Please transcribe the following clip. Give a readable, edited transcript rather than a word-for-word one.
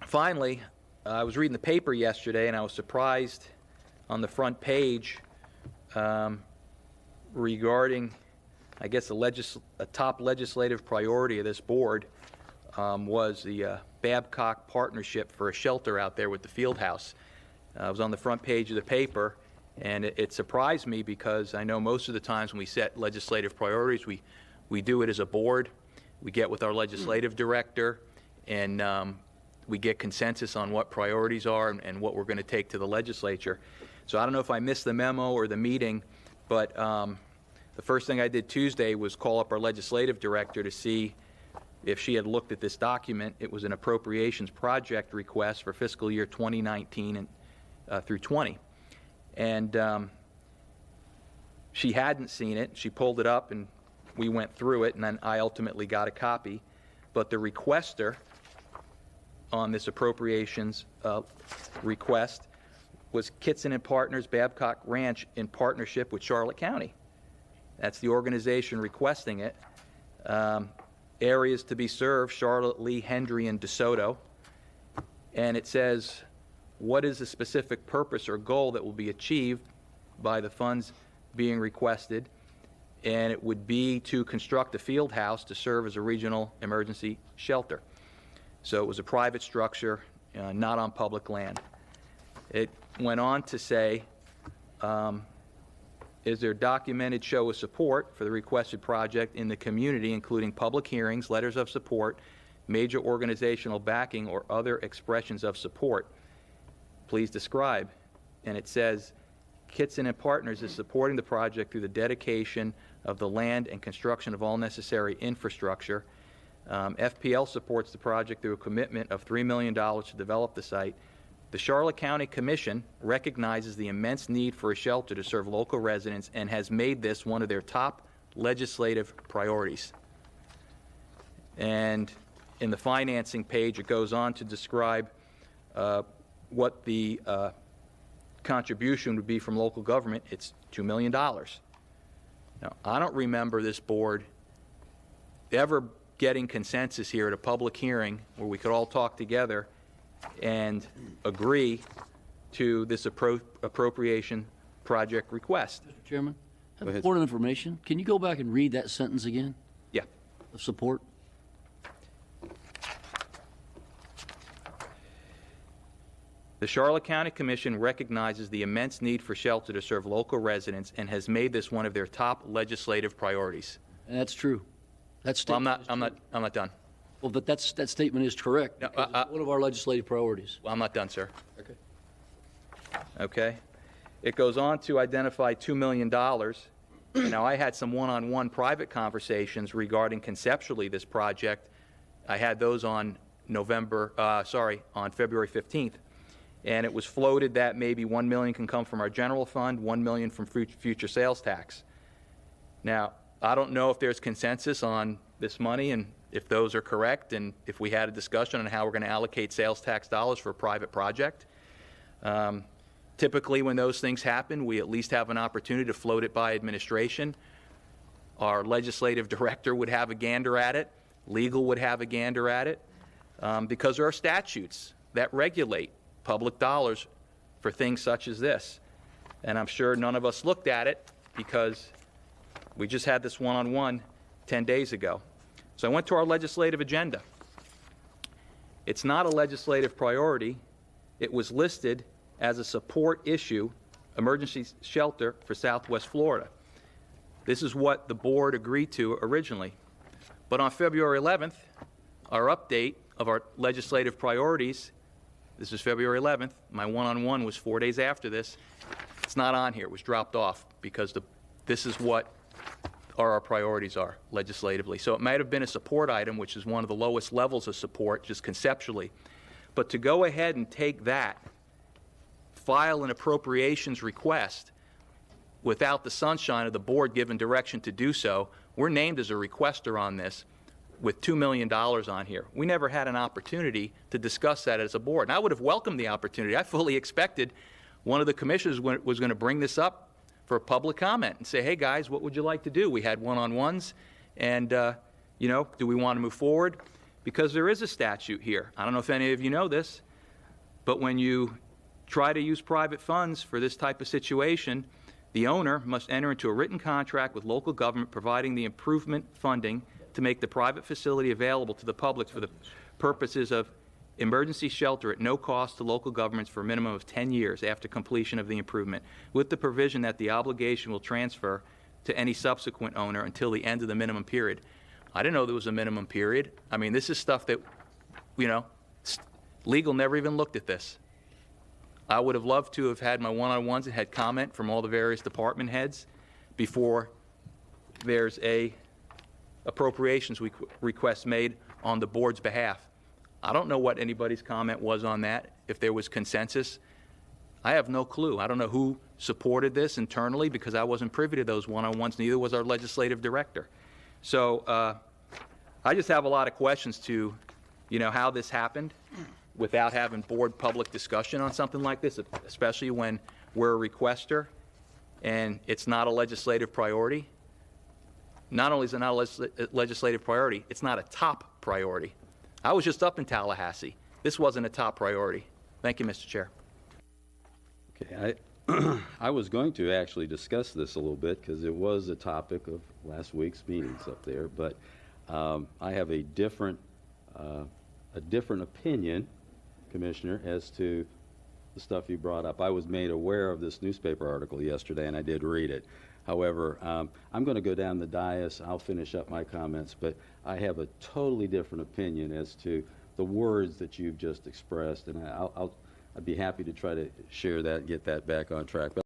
Finally, I was reading the paper yesterday, and I was surprised on the front page regarding, I guess, a top legislative priority of this board was the Babcock Partnership for a shelter out there with the field house. It was on the front page of the paper, and it surprised me because I know most of the times when we set legislative priorities, we do it as a board. We get with our legislative director, and we get consensus on what priorities are and what we're going to take to the legislature. So I don't know if I missed the memo or the meeting, but the first thing I did Tuesday was call up our legislative director to see if she had looked at this document. It was an appropriations project request for fiscal year 2019 and through 20. And she hadn't seen it. She pulled it up, and we went through it, and then I ultimately got a copy. But the requester on this appropriations request was Kitson and Partners Babcock Ranch in partnership with Charlotte County. That's the organization requesting it. Areas to be served: Charlotte, Lee, Hendry, and DeSoto. And it says, what is the specific purpose or goal that will be achieved by the funds being requested? And it would be to construct a field house to serve as a regional emergency shelter. So it was a private structure, not on public land. It went on to say, is there documented show of support for the requested project in the community, including public hearings, letters of support, major organizational backing, or other expressions of support? Please describe. And it says, Kitson and Partners is supporting the project through the dedication of the land and construction of all necessary infrastructure. FPL supports the project through a commitment of $3 million to develop the site. The Charlotte County Commission recognizes the immense need for a shelter to serve local residents and has made this one of their top legislative priorities. And in the financing page, it goes on to describe what the contribution would be from local government. It's $2 million. Now, I don't remember this board ever getting consensus here at a public hearing where we could all talk together and agree to this appropriation project request. Mr. Chairman, I have important information. Can you go back and read that sentence again? Yeah. Of support? The Charlotte County Commission recognizes the immense need for shelter to serve local residents and has made this one of their top legislative priorities. And that's true. That statement I'm not done. Well, but that statement is correct. No, it's one of our legislative priorities. Well, I'm not done, sir. Okay. Okay. It goes on to identify $2 million. Now, I had some one-on-one private conversations regarding conceptually this project. I had those on on February 15th. And it was floated that maybe $1 million can come from our general fund, $1 million from future sales tax. Now, I don't know if there's consensus on this money and if those are correct, and if we had a discussion on how we're going to allocate sales tax dollars for a private project. Typically, when those things happen, we at least have an opportunity to float it by administration. Our legislative director would have a gander at it. Legal would have a gander at it, because there are statutes that regulate public dollars for things such as this. And I'm sure none of us looked at it because we just had this one-on-one 10 days ago. So I went to our legislative agenda. It's not a legislative priority. It was listed as a support issue, emergency shelter for Southwest Florida. This is what the board agreed to originally. But on February 11th, our update of our legislative priorities, this is February 11th, my one-on-one was 4 days after this, it's not on here. It was dropped off because this is what our priorities are legislatively. So it might have been a support item, which is one of the lowest levels of support, just conceptually. But to go ahead and take that, file an appropriations request without the sunshine of the board given direction to do so, we're named as a requester on this with $2 million on here. We never had an opportunity to discuss that as a board. And I would have welcomed the opportunity. I fully expected one of the commissioners was going to bring this up for a public comment and say, hey guys, what would you like to do? We had one-on-ones, and do we want to move forward? because there is a statute here. I don't know if any of you know this, but when you try to use private funds for this type of situation, the owner must enter into a written contract with local government providing the improvement funding to make the private facility available to the public for the purposes of emergency shelter at no cost to local governments for a minimum of 10 years after completion of the improvement, with the provision that the obligation will transfer to any subsequent owner until the end of the minimum period. I didn't know there was a minimum period. I mean, this is stuff that, you know, legal never even looked at this. I would have loved to have had my one-on-ones and had comment from all the various department heads before there's a appropriations request made on the board's behalf. I don't know what anybody's comment was on that, if there was consensus. I have no clue. I don't know who supported this internally because I wasn't privy to those one-on-ones, neither was our legislative director. So I just have a lot of questions to, you know, how this happened without having board public discussion on something like this, especially when we're a requester and it's not a legislative priority. Not only is it not a legislative priority, it's not a top priority. I was just up in Tallahassee. This wasn't a top priority. Thank you, Mr. Chair. Okay, I was going to actually discuss this a little bit because it was a topic of last week's meetings up there, but I have a different opinion, Commissioner, as to the stuff you brought up. I was made aware of this newspaper article yesterday, and I did read it. However, I'm going to go down the dais. I'll finish up my comments, but I have a totally different opinion as to the words that you've just expressed, and I'd be happy to try to share that and get that back on track. But